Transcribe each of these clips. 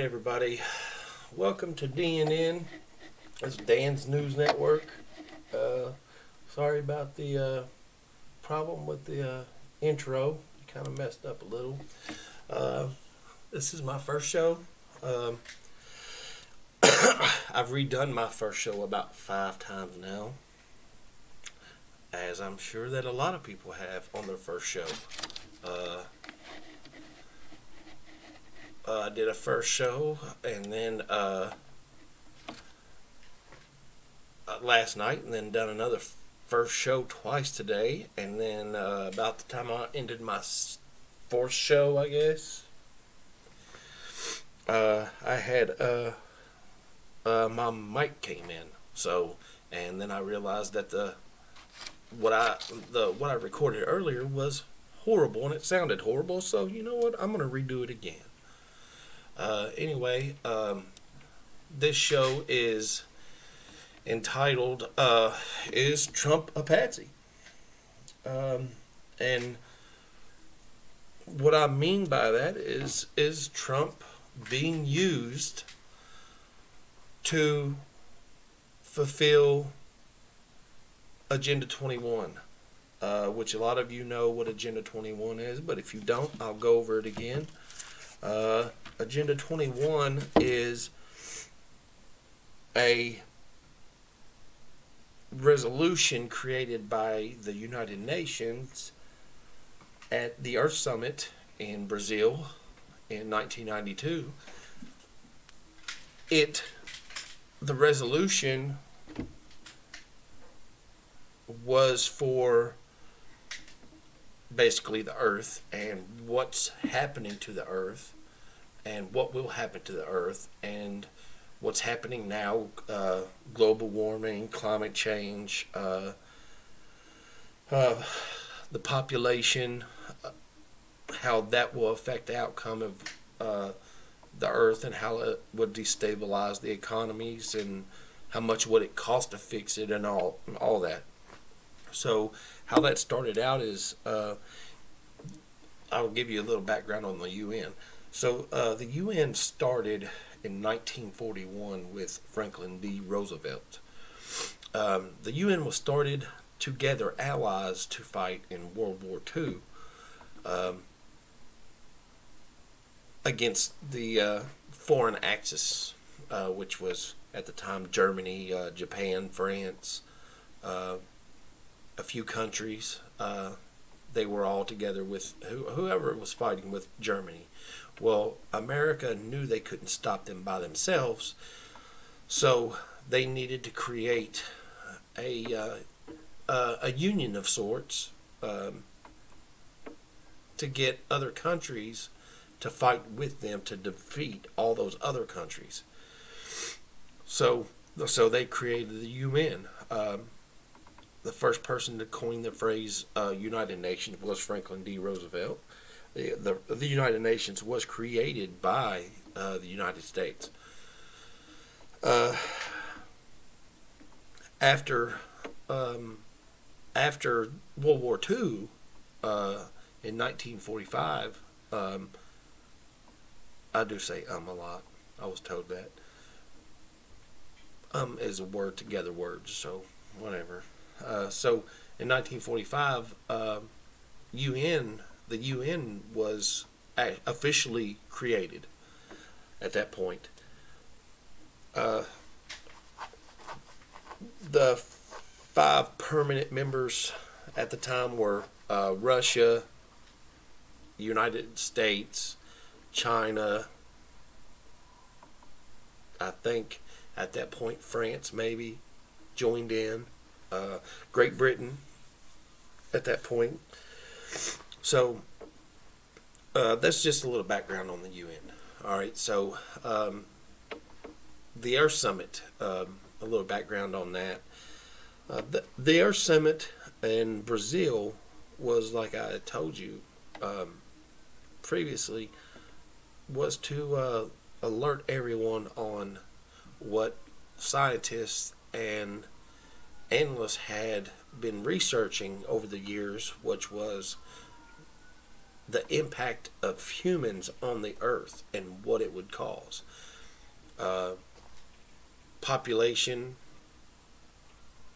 everybody, welcome to DNN. It's Dan's News Network. Sorry about the problem with the intro. Kind of messed up a little. This is my first show. I've redone my first show about 5 times now, as I'm sure that a lot of people have on their first show. I did a first show, and then last night, and then done another first show twice today, and then about the time I ended my fourth show, I guess, I had my mic came in. So, and then I realized that what I recorded earlier was horrible, and it sounded horrible. So you know what? I'm gonna redo it again. Anyway, this show is entitled, Is Trump a Patsy? And what I mean by that is Trump being used to fulfill Agenda 21, which a lot of you know what Agenda 21 is, but if you don't, I'll go over it again. Agenda 21 is a resolution created by the United Nations at the Earth Summit in Brazil in 1992. The resolution was for basically the Earth and what's happening to the Earth and what will happen to the Earth and what's happening now, global warming, climate change, the population, how that will affect the outcome of the Earth and how it would destabilize the economies and how much would it cost to fix it and all that. So how that started out is, I'll give you a little background on the UN. So the UN started in 1941 with Franklin D. Roosevelt. The UN was started to gather allies to fight in World War II against the foreign axis, which was at the time Germany, Japan, France, a few countries. They were all together with whoever was fighting with Germany. Well, America knew they couldn't stop them by themselves, so they needed to create a union of sorts to get other countries to fight with them to defeat all those other countries. So they created the UN. The first person to coin the phrase United Nations was Franklin D. Roosevelt. The United Nations was created by the United States. After World War II, in 1945, I do say a lot. I was told that. Is a word together word, so whatever. So in 1945, the UN was officially created at that point. The 5 permanent members at the time were Russia, United States, China, I think at that point France maybe joined in, Great Britain at that point. So that's just a little background on the UN. Alright, so the Earth Summit, a little background on that. The Earth Summit in Brazil was, like I had told you previously, was to alert everyone on what scientists and analysts had been researching over the years, which was the impact of humans on the earth and what it would cause. Uh, Population,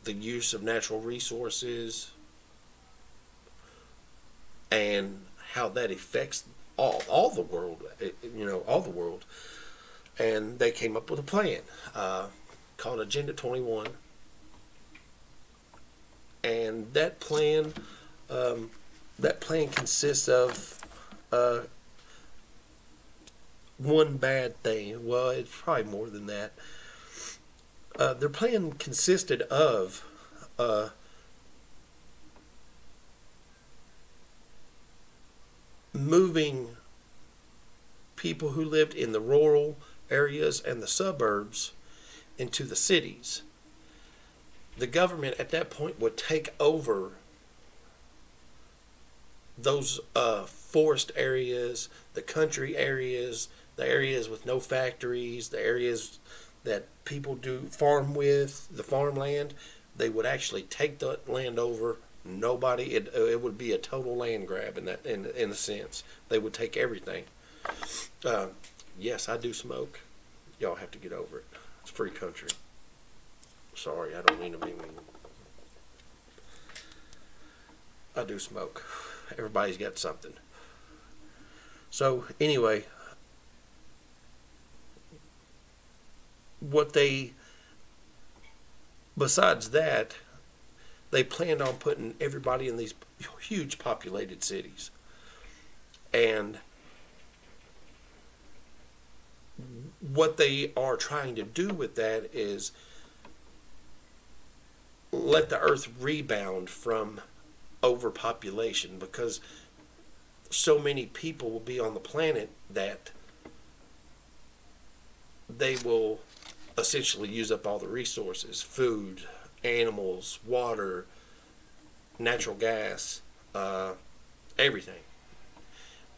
the use of natural resources, and how that affects all the world, all the world. And they came up with a plan called Agenda 21. And that plan consists of one bad thing. Well, it's probably more than that. Their plan consisted of moving people who lived in the rural areas and the suburbs into the cities. The government at that point would take over those forest areas, the country areas, the areas with no factories, the areas that people do farm with, the farmland. They would actually take the land over. Nobody, it would be a total land grab in a sense. They would take everything. Yes, I do smoke. Y'all have to get over it. It's free country. Sorry, I don't mean to be mean. I do smoke. Everybody's got something. So anyway, besides that, they planned on putting everybody in these huge populated cities. And what they are trying to do with that is let the earth rebound from overpopulation, because so many people will be on the planet that they will essentially use up all the resources: food, animals, water, natural gas, everything.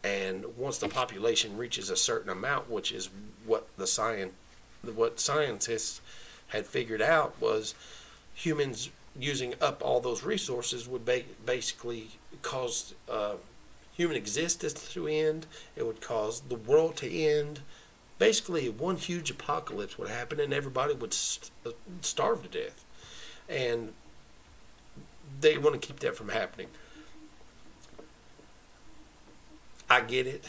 And once the population reaches a certain amount, which is what scientists had figured out, was humans using up all those resources would basically cause human existence to end. It would cause the world to end. Basically, one huge apocalypse would happen, and everybody would starve to death. And they want to keep that from happening. I get it.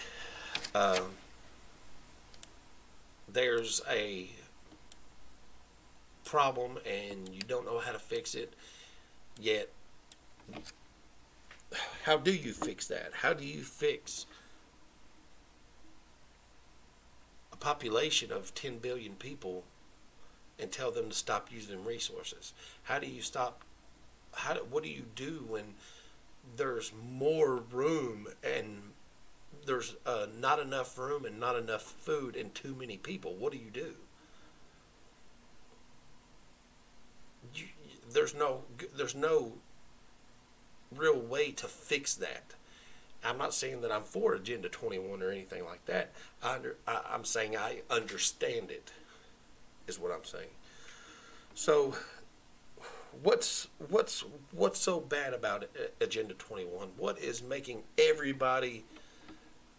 There's a problem and you don't know how to fix it yet. How do you fix that? How do you fix a population of 10 billion people and tell them to stop using resources? How do you stop? What do you do when there's more room and there's not enough room and not enough food and too many people? What do you do? There's no real way to fix that. I'm not saying that I'm for Agenda 21 or anything like that. I'm saying I understand it, is what I'm saying. So what's so bad about Agenda 21? What is making everybody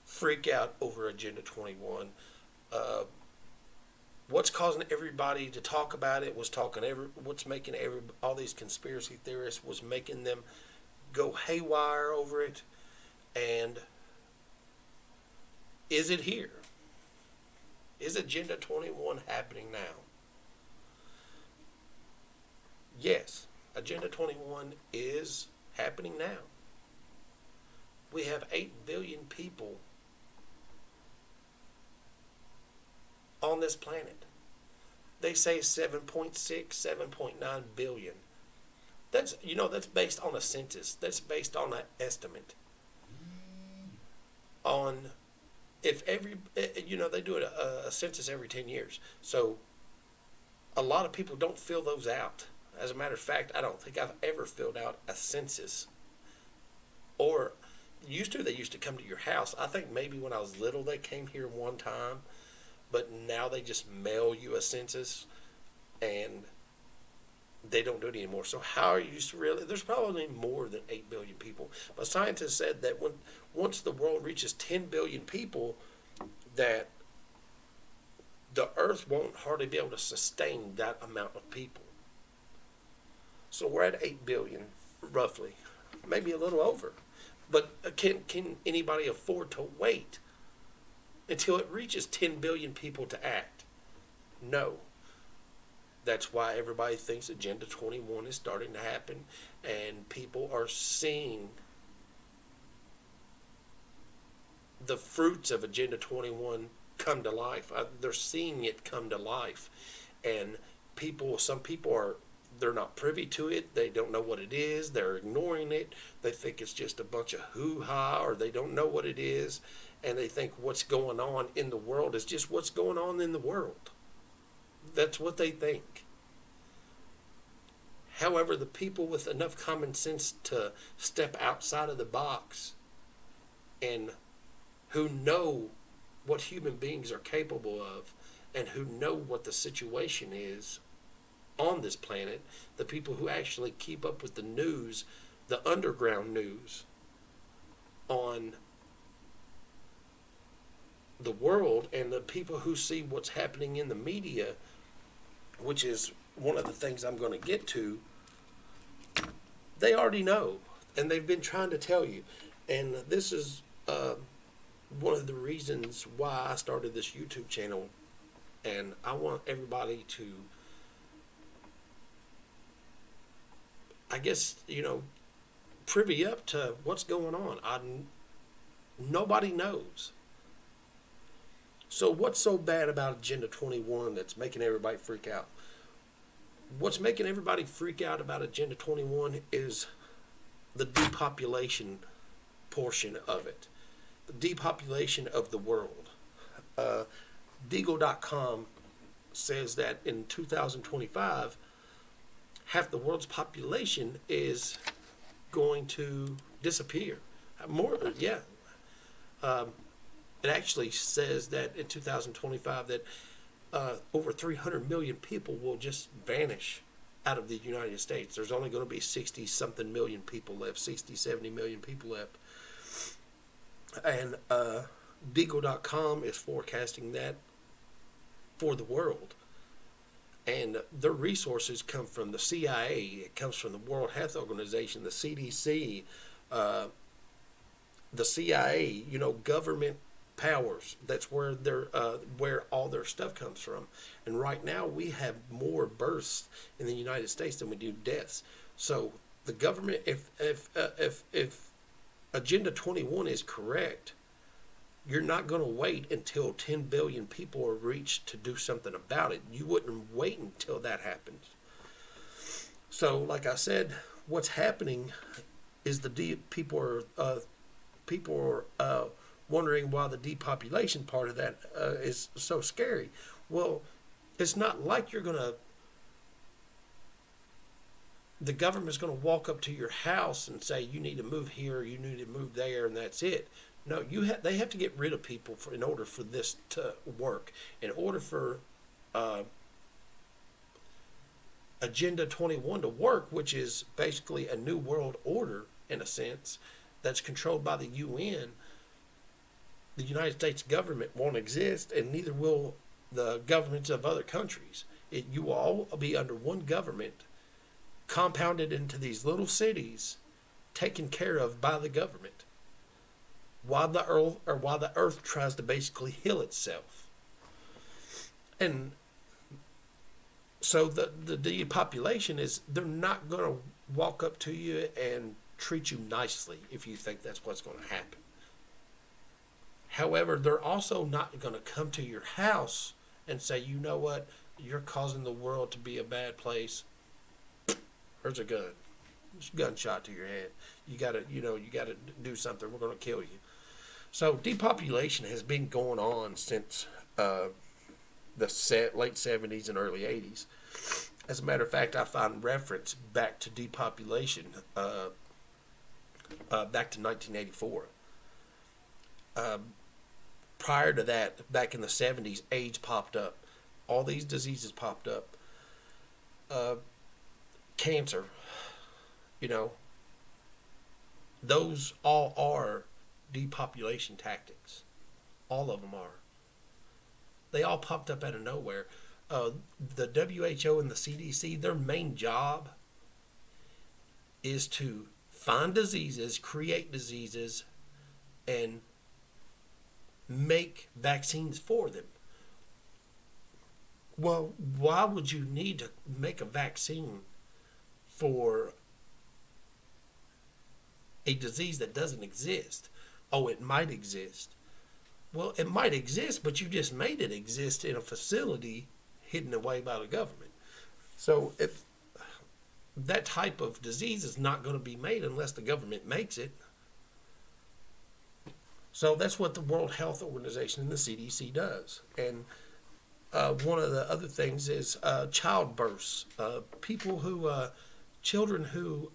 freak out over Agenda 21? What's causing everybody to talk about it? What's making all these conspiracy theorists was making them go haywire over it? And is it here? Is Agenda 21 happening now? Yes, Agenda 21 is happening now. We have 8 billion people on this planet. They say 7.6, 7.9 billion. That's based on a census. That's based on an estimate. They do a census every 10 years. So a lot of people don't fill those out. As a matter of fact, I don't think I've ever filled out a census. Or they used to come to your house. I think maybe when I was little they came here one time. But now they just mail you a census, and They don't do it anymore. So how are you really? There's probably more than 8 billion people. But scientists said that once the world reaches 10 billion people, that the Earth won't hardly be able to sustain that amount of people. So we're at 8 billion, roughly, maybe a little over. But can anybody afford to wait until it reaches 10 billion people to act? No. That's why everybody thinks Agenda 21 is starting to happen, and people are seeing the fruits of Agenda 21 come to life. They're seeing it come to life, and some people are, they're not privy to it. They don't know what it is. They're ignoring it. They think it's just a bunch of hoo-ha, or they don't know what it is, and they think what's going on in the world is just what's going on in the world. That's what they think. However, the people with enough common sense to step outside of the box and who know what human beings are capable of and who know what the situation is on this planet, the people who actually keep up with the news, the underground news on the world, and the people who see what's happening in the media, which is one of the things I'm going to get to, they already know, and they've been trying to tell you. And this is one of the reasons why I started this YouTube channel, and I want everybody to, I guess, privy up to what's going on. Nobody knows. So what's so bad about Agenda 21 that's making everybody freak out? What's making everybody freak out about Agenda 21 is the depopulation portion of it. The depopulation of the world. Deagle.com says that in 2025, half the world's population is going to disappear. More, yeah. It actually says that in 2025 that over 300 million people will just vanish out of the United States. There's only going to be 60-something million people left, 60, 70 million people left. And Deagle.com is forecasting that for the world. And their resources come from the CIA, it comes from the World Health Organization, the CDC, the CIA, government powers. That's where where all their stuff comes from. And right now we have more births in the United States than we do deaths. So the government, if Agenda 21 is correct, you're not going to wait until 10 billion people are reached to do something about it. You wouldn't wait until that happens. So, like I said, what's happening is people are wondering why the depopulation part of that is so scary. Well, it's not like the government's going to walk up to your house and say you need to move here, you need to move there, and that's it. No, they have to get rid of people in order for this to work. In order for Agenda 21 to work, which is basically a new world order in a sense that's controlled by the UN, the United States government won't exist, and neither will the governments of other countries. You will all be under one government, compounded into these little cities, taken care of by the government, while the earth tries to basically heal itself. And so the depopulation is, they're not going to walk up to you and treat you nicely if you think that's what's going to happen. However, they're also not going to come to your house and say, you know what, you're causing the world to be a bad place. Here's a gun. Just a gunshot to your head. You gotta do something. We're going to kill you. So depopulation has been going on since the late 70s and early 80s. As a matter of fact, I find reference back to depopulation back to 1984. Prior to that, back in the 70s, AIDS popped up. All these diseases popped up. cancer, you know, those all are depopulation tactics. All of them are. They all popped up out of nowhere. The WHO and the CDC, their main job is to find diseases, create diseases, and make vaccines for them. Well, why would you need to make a vaccine for a disease that doesn't exist? Oh, it might exist. Well, it might exist, but you just made it exist in a facility hidden away by the government. So if that type of disease is not going to be made unless the government makes it. So that's what the World Health Organization and the CDC does. And one of the other things is childbirths. Children who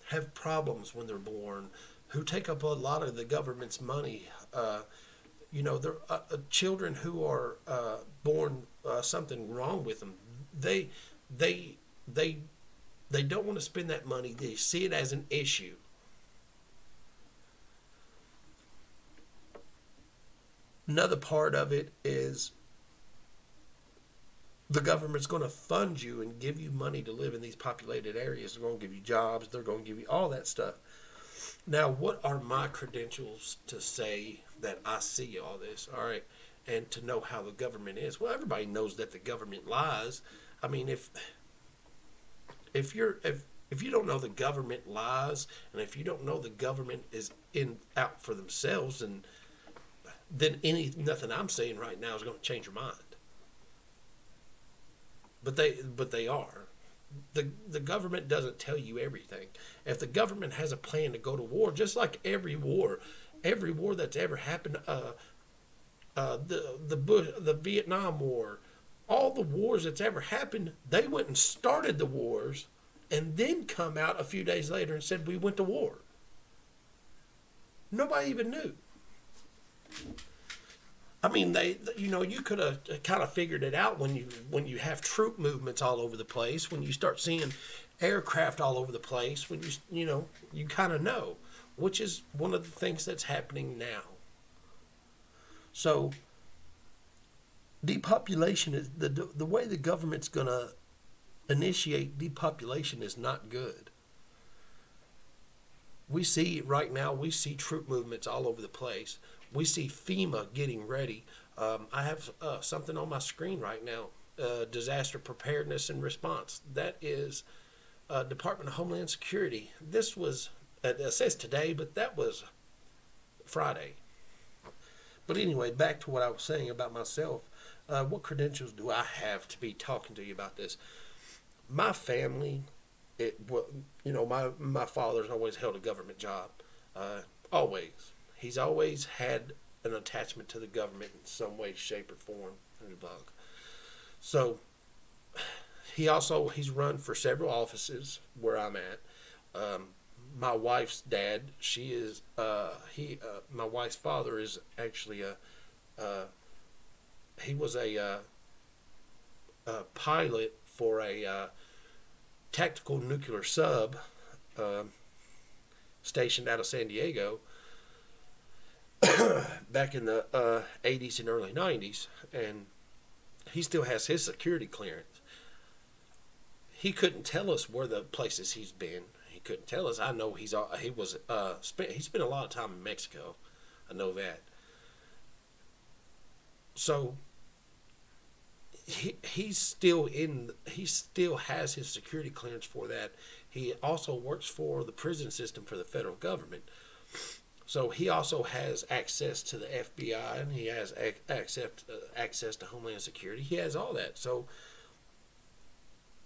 have problems when they're born, who take up a lot of the government's money. They're children who are born something wrong with them. They don't want to spend that money. They see it as an issue. Another part of it is the government's going to fund you and give you money to live in these populated areas. They're going to give you jobs. They're going to give you all that stuff. Now, what are my credentials to say that I see all this? All right, and to know how the government is. Well, everybody knows that the government lies. I mean, if you don't know the government lies, and if you don't know the government is out for themselves, and then nothing I'm saying right now is going to change your mind. But they are. The government doesn't tell you everything. If the government has a plan to go to war, just like every war that's ever happened, the Vietnam War, all the wars that's ever happened, they went and started the wars, and then come out a few days later and said we went to war. Nobody even knew. I mean, you could have kind of figured it out when you have troop movements all over the place, when you start seeing aircraft all over the place, when you kind of know, which is one of the things that's happening now. So depopulation is the way the government's going to initiate depopulation is not good. We see right now, we see troop movements all over the place. We see FEMA getting ready. I have something on my screen right now, disaster preparedness and response. That is Department of Homeland Security. This was, it says today, but that was Friday. But anyway, back to what I was saying about myself. What credentials do I have to be talking to you about this? My family, my father's always held a government job. Always. He's always had an attachment to the government in some way, shape, or form. So he's run for several offices where I'm at. My wife's dad, my wife's father is actually he was a pilot for a tactical nuclear sub stationed out of San Diego back in the 80s and early 90s, and he still has his security clearance. He couldn't tell us where the places he's been. He couldn't tell us. I know he spent a lot of time in Mexico. I know that. So he still has his security clearance for that. He also works for the prison system for the federal government. So he also has access to the FBI, and he has access to Homeland Security. He has all that. So,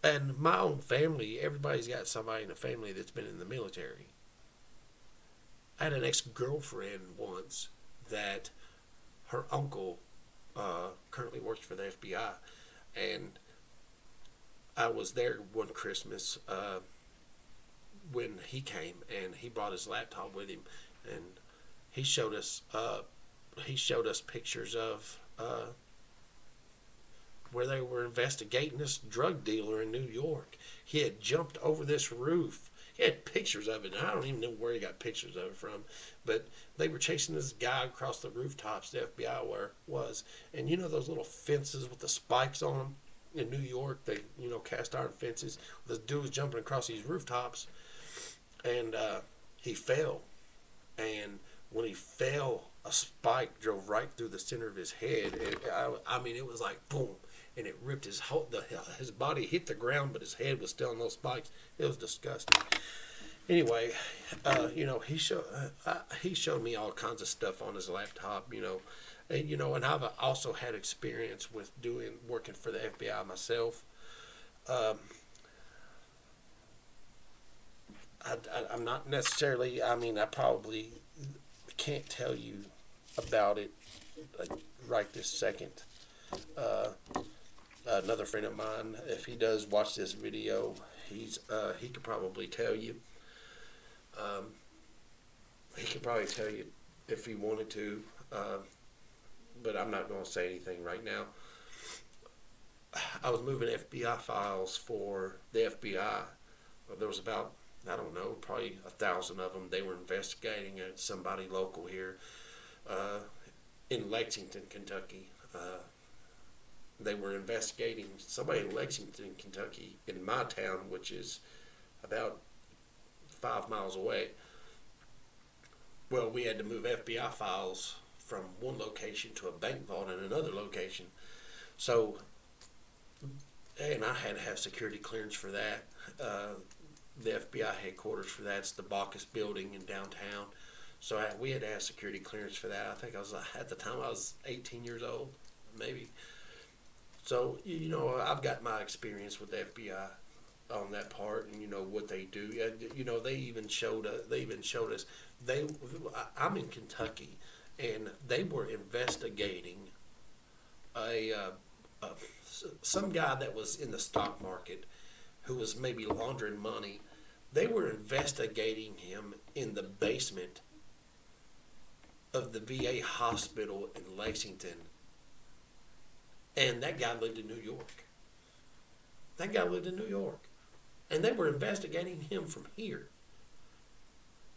and my own family, everybody's got somebody in the family that's been in the military. I had an ex-girlfriend once that her uncle currently works for the FBI, and I was there one Christmas when he came, and he brought his laptop with him. And he showed us pictures of where they were investigating this drug dealer in New York. He had jumped over this roof. He had pictures of it, and I don't even know where he got pictures of it from. But they were chasing this guy across the rooftops, the FBI was. And you know those little fences with the spikes on them in New York? They, cast iron fences. This dude was jumping across these rooftops, and he fell. And when he fell, a spike drove right through the center of his head. It was like boom, and it ripped his body hit the ground, but his head was still on those spikes. It was disgusting. Anyway, he showed me all kinds of stuff on his laptop, and I've also had experience with working for the FBI myself. I'm not necessarily. I probably can't tell you about it right this second. Another friend of mine, if he does watch this video, he could probably tell you. He could probably tell you if he wanted to, but I'm not going to say anything right now. I was moving FBI files for the FBI. There was about, I don't know, probably 1,000 of them. They were investigating somebody local here in Lexington, Kentucky. They were investigating somebody in Lexington, Kentucky, in my town, which is about 5 miles away. Well, we had to move FBI files from one location to a bank vault in another location. So, and I had to have security clearance for that. The FBI headquarters for that's the Bacchus building in downtown. So we had to have security clearance for that. I think at the time I was 18 years old, maybe. So, I've got my experience with the FBI on that part, and what they do. They even showed us. I'm in Kentucky, and they were investigating some guy that was in the stock market who was maybe laundering money. They were investigating him in the basement of the VA hospital in Lexington. And that guy lived in New York. And they were investigating him from here.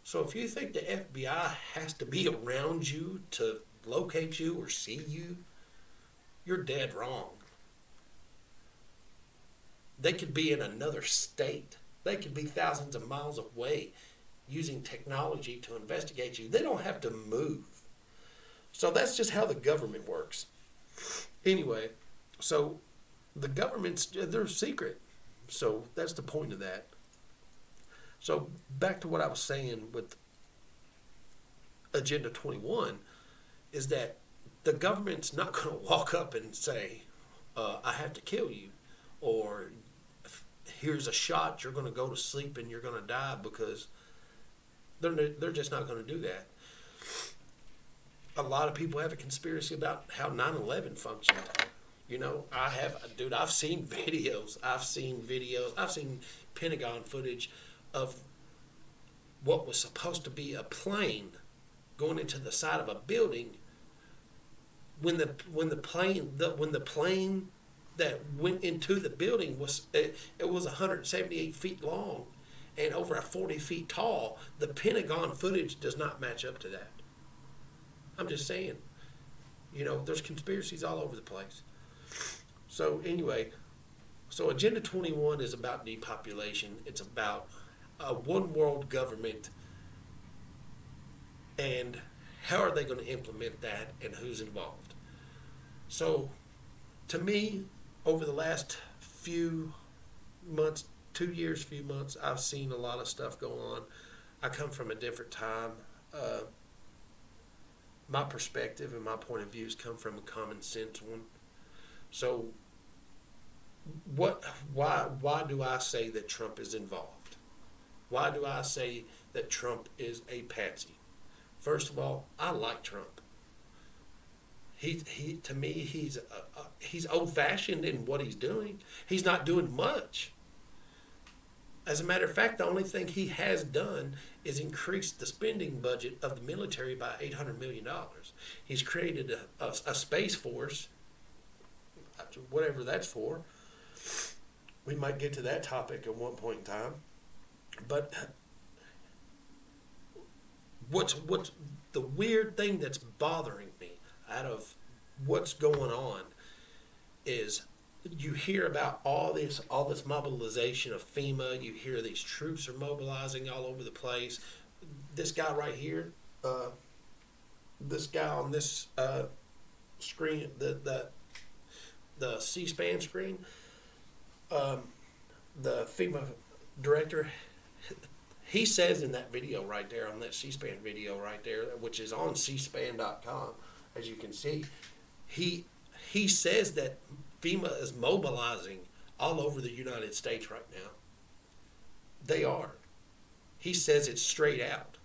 So if you think the FBI has to be around you to locate you or see you, you're dead wrong. They could be in another state. They could be thousands of miles away using technology to investigate you. They don't have to move. So that's just how the government works. Anyway, so the government's, they're secret. So that's the point of that. So back to what I was saying with Agenda 21 is that the government's not going to walk up and say, I have to kill you, or here's a shot, you're going to go to sleep and you're going to die, because they're just not going to do that. A lot of people have a conspiracy about how 9/11 functioned. I've seen videos. I've seen Pentagon footage of what was supposed to be a plane going into the side of a building. When the plane that went into the building was 178 feet long and over 40 feet tall. The Pentagon footage does not match up to that. I'm just saying, there's conspiracies all over the place. So anyway, Agenda 21 is about depopulation. It's about a one world government, and how are they going to implement that, and who's involved. So to me, over the last few months, 2 years, few months, I've seen a lot of stuff go on. I come from a different time. My perspective and my point of views come from a common sense one. So why do I say that Trump is involved? Why do I say that Trump is a patsy? First of all, I like Trump. To me, he's old-fashioned in what he's doing. He's not doing much. As a matter of fact, the only thing he has done is increase the spending budget of the military by $800 million. He's created a space force. whatever that's for. We might get to that topic at one point in time. But what's the weird thing that's bothering me out of what's going on is you hear about all this mobilization of FEMA. You hear these troops are mobilizing all over the place. This guy right here, this guy on this screen, the C-SPAN screen, the FEMA director, he says in that video right there, on that C-SPAN video right there, which is on cspan.com, as you can see, he says that FEMA is mobilizing all over the United States right now. They are. He says it straight out.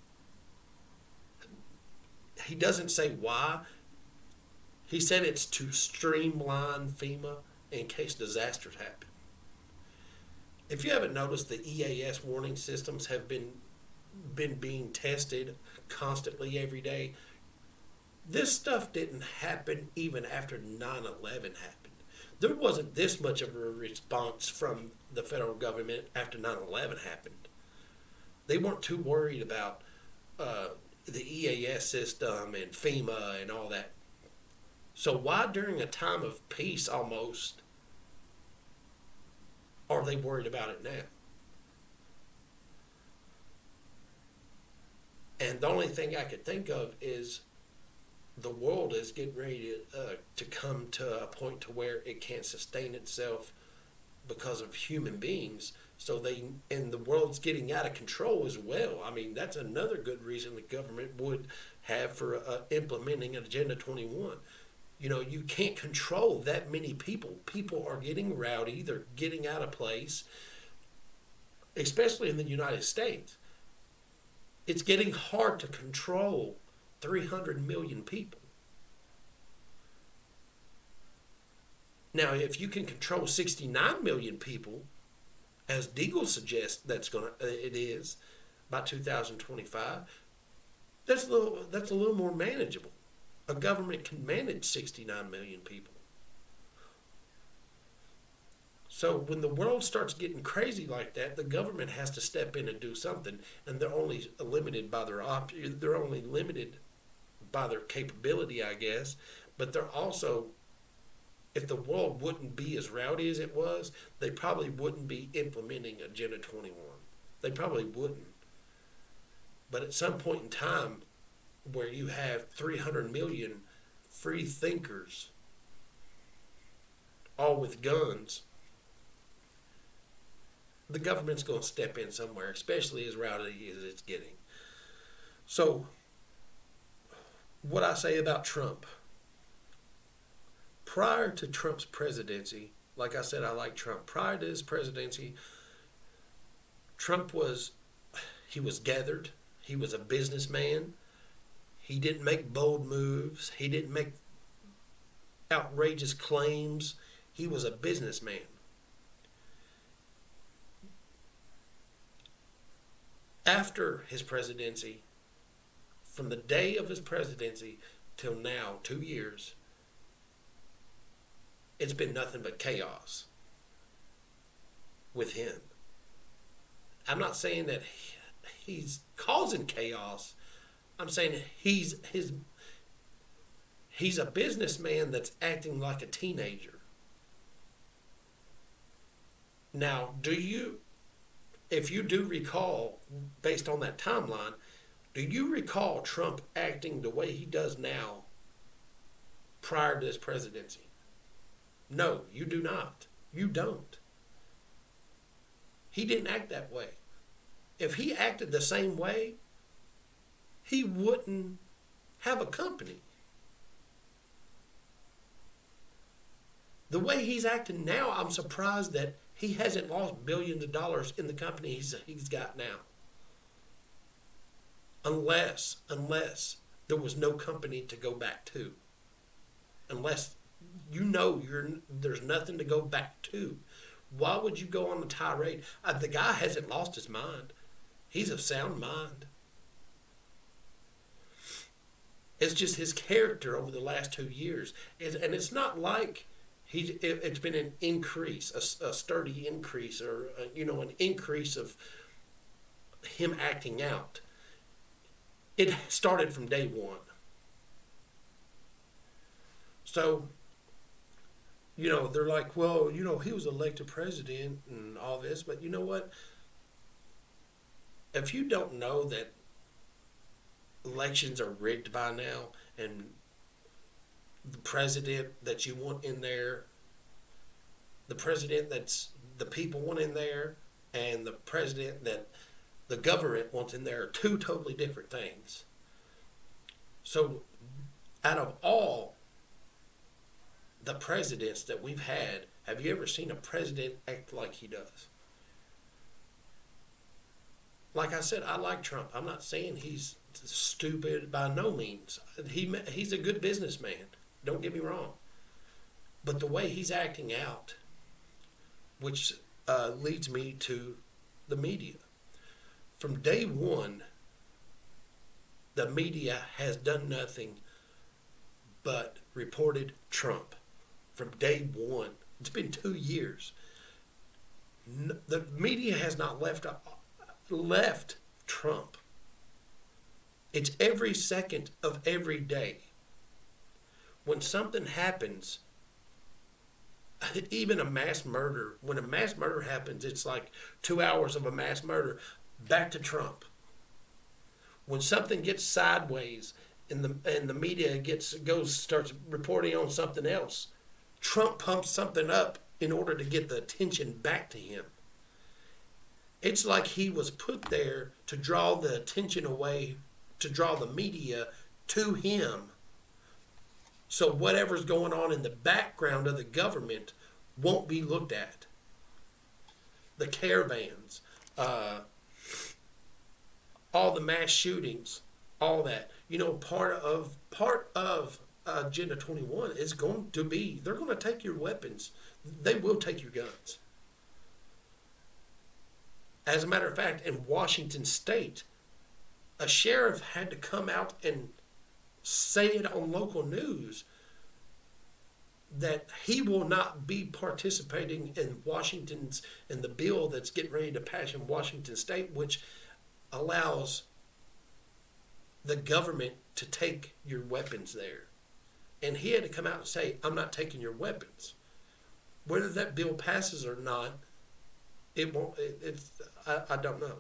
He doesn't say why. He said it's to streamline FEMA in case disasters happen. If you haven't noticed, the EAS warning systems have been being tested constantly every day. This stuff didn't happen even after 9/11 happened. There wasn't this much of a response from the federal government after 9/11 happened. They weren't too worried about the EAS system and FEMA and all that. So why during a time of peace almost are they worried about it now? And the only thing I could think of is the world is getting ready to come to a point to where it can't sustain itself because of human beings. So and the world's getting out of control as well. I mean, that's another good reason the government would have for implementing Agenda 21. You know, you can't control that many people. People are getting rowdy. They're getting out of place, especially in the United States. It's getting hard to control 300 million people. Now, if you can control 69 million people, as Deagle suggests it is by 2025, that's a little more manageable. A government can manage 69 million people. So when the world starts getting crazy like that, the government has to step in and do something, and they're only limited by their capability, I guess. But they're also, if the world wouldn't be as rowdy as it was, they probably wouldn't be implementing Agenda 21. They probably wouldn't. But at some point in time, where you have 300 million free thinkers, all with guns, the government's going to step in somewhere, especially as rowdy as it's getting. So, what I say about Trump. Prior to Trump's presidency, like I said, I like Trump. Prior to his presidency, Trump was gathered. He was a businessman. He didn't make bold moves. He didn't make outrageous claims. He was a businessman. After his presidency, from the day of his presidency till now, 2 years, it's been nothing but chaos with him. I'm not saying that he's causing chaos. I'm saying he's a businessman that's acting like a teenager. Now, if you do recall, based on that timeline, do you recall Trump acting the way he does now prior to his presidency? No, you do not. You don't. He didn't act that way. If he acted the same way, he wouldn't have a company. The way he's acting now, I'm surprised that he hasn't lost billions of dollars in the company he's got now. Unless there was no company to go back to. Unless there's nothing to go back to. Why would you go on a tirade? The guy hasn't lost his mind. He's of sound mind. It's just his character over the last 2 years. And it's not like It's been an increase, a sturdy increase, or an increase of him acting out. It started from day one. So, they're like, well, he was elected president and all this, but you know what? If you don't know that elections are rigged by now, and the president that you want in there, the president that's the people want in there, and the president that the government wants in there are two totally different things. So, out of all the presidents that we've had, have you ever seen a president act like he does? Like I said, I like Trump. I'm not saying he's stupid by no means. He's a good businessman. Don't get me wrong. But the way he's acting out, which leads me to the media. From day one, the media has done nothing but reported Trump. From day one. It's been 2 years. The media has not left Trump. It's every second of every day. When something happens, even a mass murder, when a mass murder happens, it's like 2 hours of a mass murder. Back to Trump. When something gets sideways and the media starts reporting on something else, Trump pumps something up in order to get the attention back to him. It's like he was put there to draw the attention away, to draw the media to him. So whatever's going on in the background of the government won't be looked at. The caravans, all the mass shootings, all that. Part of Agenda 21 is going to be, they're going to take your weapons. They will take your guns. As a matter of fact, in Washington State, a sheriff had to come out and say it on local news that he will not be participating in the bill that's getting ready to pass in Washington State, which allows the government to take your weapons there. And he had to come out and say, I'm not taking your weapons. Whether that bill passes or not, it won't. I don't know.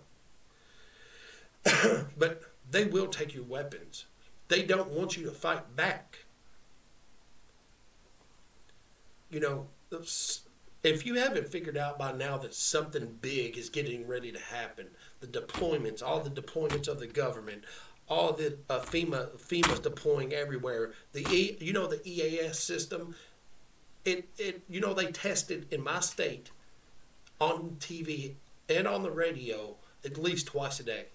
But they will take your weapons. They don't want you to fight back. If you haven't figured out by now that something big is getting ready to happen, the deployments, all the deployments of the government, all the FEMA's deploying everywhere. The EAS system. They tested in my state on TV and on the radio at least twice a day.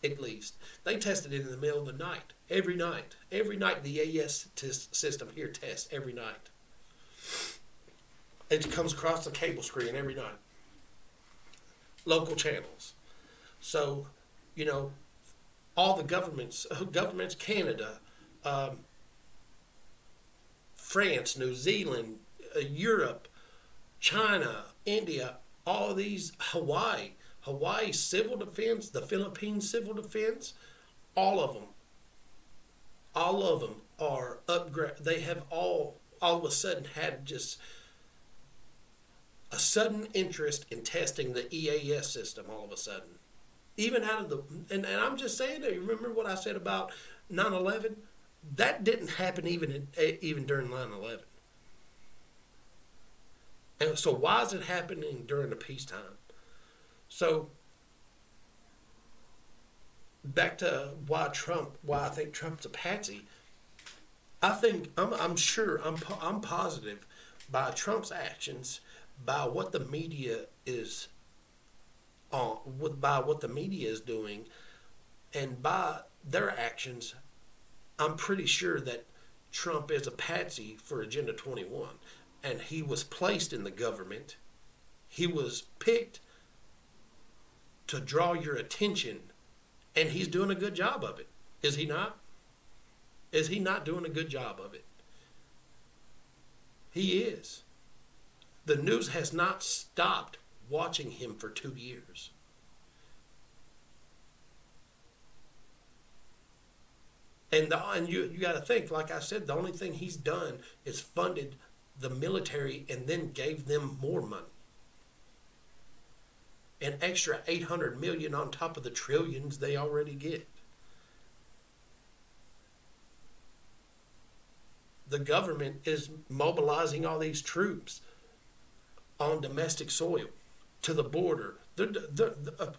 At least they tested it in the middle of the night. Every night the EAS system here tests every night. It comes across the cable screen every night. Local channels. So, all the governments, Canada, France, New Zealand, Europe, China, India, all of these, Hawaii civil defense, the Philippines civil defense, all of them are upgrade. They have all of a sudden had just a sudden interest in testing the EAS system all of a sudden. Even out of the, and I'm just saying that, you remember what I said about 9/11? That didn't happen even during 9/11. And so why is it happening during the peacetime? So back to why I think Trump's a patsy. I'm positive by Trump's actions, by what the media is by what the media is doing, and by their actions, I'm pretty sure that Trump is a patsy for Agenda 21. And he was placed in the government. He was picked to draw your attention. And he's doing a good job of it. Is he not? Is he not doing a good job of it? He is. The news has not stopped watching him for 2 years. And you got to think, like I said, the only thing he's done is funded the military and then gave them more money. An extra 800 million on top of the trillions they already get. The government is mobilizing all these troops on domestic soil to the border. The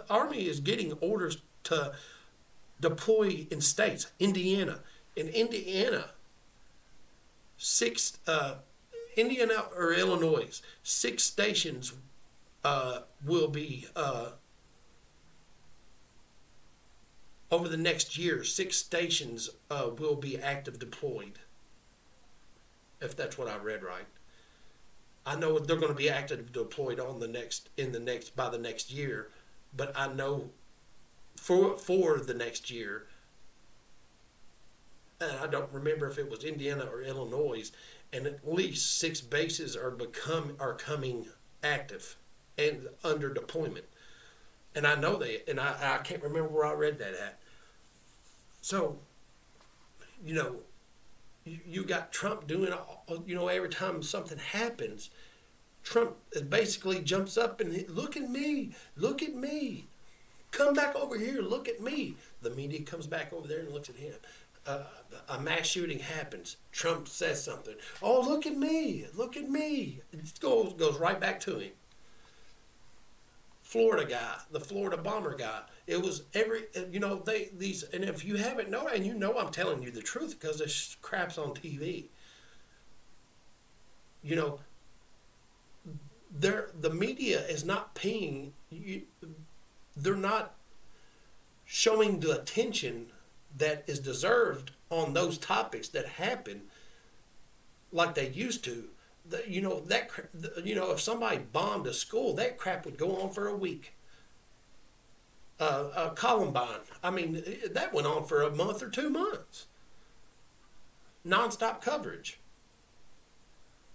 army is getting orders to deploy in states. Indiana, Indiana or Illinois, 6 stations will be over the next year. 6 stations will be active deployed. If that's what I read right, I know they're going to be active deployed by the next year, but I know for the next year, and I don't remember if it was Indiana or Illinois, and at least 6 bases are coming active and under deployment. And I know that, and I can't remember where I read that at. So, you got Trump doing, every time something happens, Trump basically jumps up and, look at me, come back over here, look at me. The media comes back over there and looks at him. A mass shooting happens. Trump says something. Oh, look at me. It goes right back to him. Florida guy, the Florida bomber guy. It was and if you haven't known, and I'm telling you the truth because this crap's on TV. The media is not paying. They're not showing the attention that is deserved on those topics that happen like they used to. If somebody bombed a school, that crap would go on for a week. Columbine, that went on for a month or 2 months. Non-stop coverage.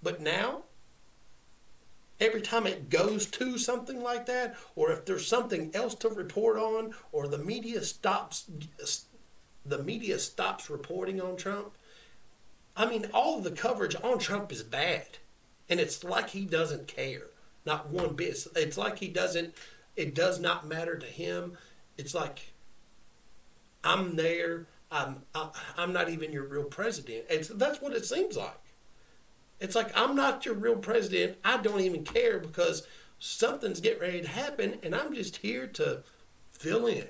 But now, every time it goes to something like that, or if there's something else to report on, or the media stops reporting on Trump, all of the coverage on Trump is bad. And it's like he doesn't care. Not one bit. It's like it does not matter to him. It's like, I'm there. I'm not even your real president. That's what it seems like. It's like, I'm not your real president. I don't even care because something's getting ready to happen and I'm just here to fill in.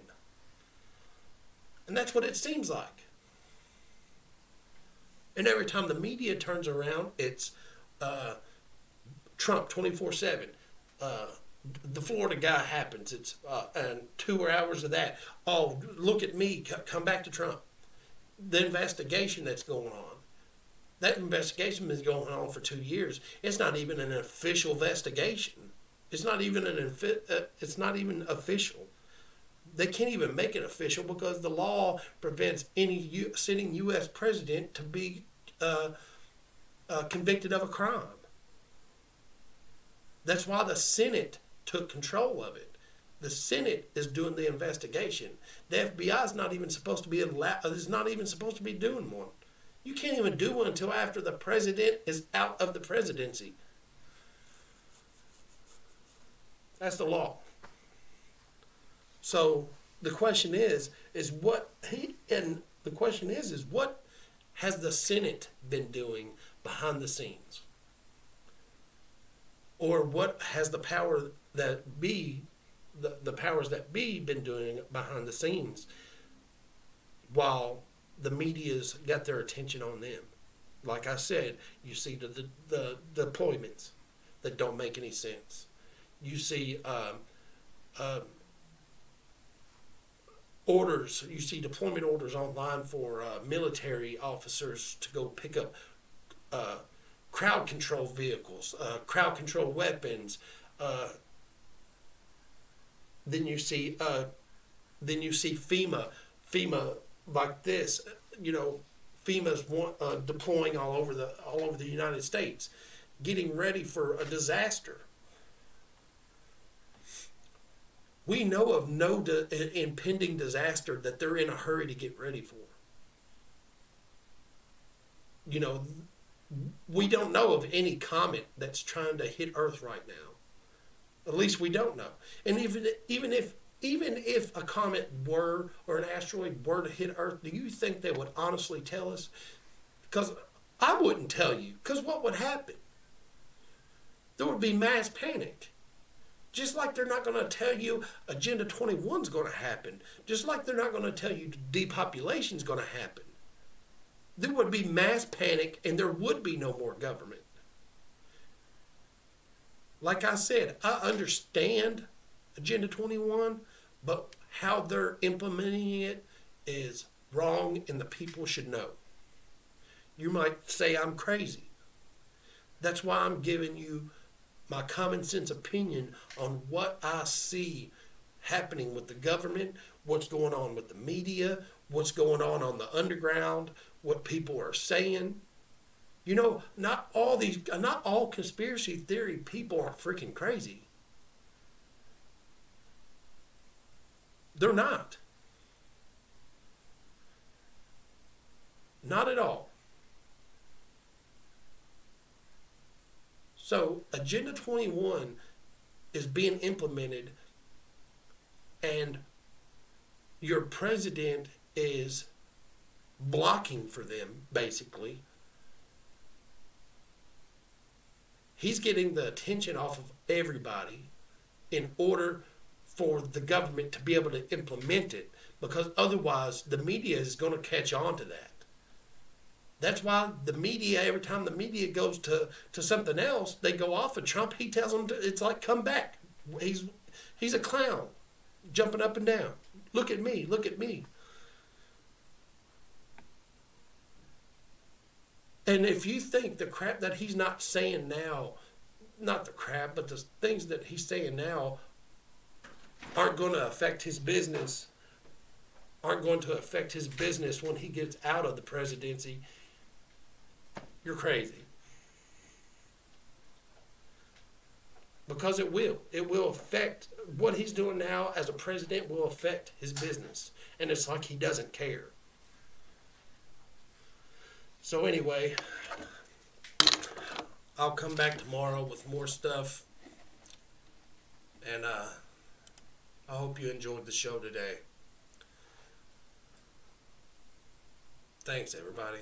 And that's what it seems like. And every time the media turns around, it's Trump 24/7. The Florida guy happens. It's and 2 hours of that. Oh, look at me. Come back to Trump. The investigation that's going on. That investigation has been going on for 2 years. It's not even an official investigation. It's not even official. They can't even make it official because the law prevents any sitting U.S. president to be convicted of a crime. That's why the Senate took control of it. The Senate is doing the investigation. The FBI is not even supposed to be doing one. You can't even do one until after the president is out of the presidency. That's the law. So the question is what has the Senate been doing behind the scenes? Or what has the powers that be been doing behind the scenes while the media's got their attention on them? Like I said, you see the deployments that don't make any sense. You see orders. You see deployment orders online for military officers to go pick up crowd control vehicles, crowd control weapons. Then you see FEMA like this, FEMA's deploying all over the United States, getting ready for a disaster. We know of no impending disaster that they're in a hurry to get ready for. You know, we don't know of any comet that's trying to hit Earth right now. At least we don't know. And even if a comet were, or an asteroid were to hit Earth, do you think they would honestly tell us? Because I wouldn't tell you. Because what would happen? There would be mass panic. Just like they're not going to tell you Agenda 21 is going to happen. Just like they're not going to tell you depopulation is going to happen. There would be mass panic and there would be no more government. Like I said, I understand Agenda 21, but how they're implementing it is wrong and the people should know. You might say I'm crazy. That's why I'm giving you my common sense opinion on what I see happening with the government, what's going on with the media, what's going on the underground, what people are saying. You know, not all conspiracy theory people are freaking crazy. They're not. Not at all. So, Agenda 21 is being implemented, and your president is blocking for them, basically. He's getting the attention off of everybody in order for the government to be able to implement it, because otherwise the media is going to catch on to that. That's why the media, every time the media goes to something else, they go off of Trump. He tells them, it's like, come back. He's a clown, jumping up and down. Look at me, look at me. And if you think the crap that he's not saying now, not the crap, but the things that he's saying now aren't going to affect his business, when he gets out of the presidency, you're crazy. Because it will. It will affect what he's doing now as a president, will affect his business. And it's like he doesn't care. So anyway, I'll come back tomorrow with more stuff. And I hope you enjoyed the show today. Thanks, everybody.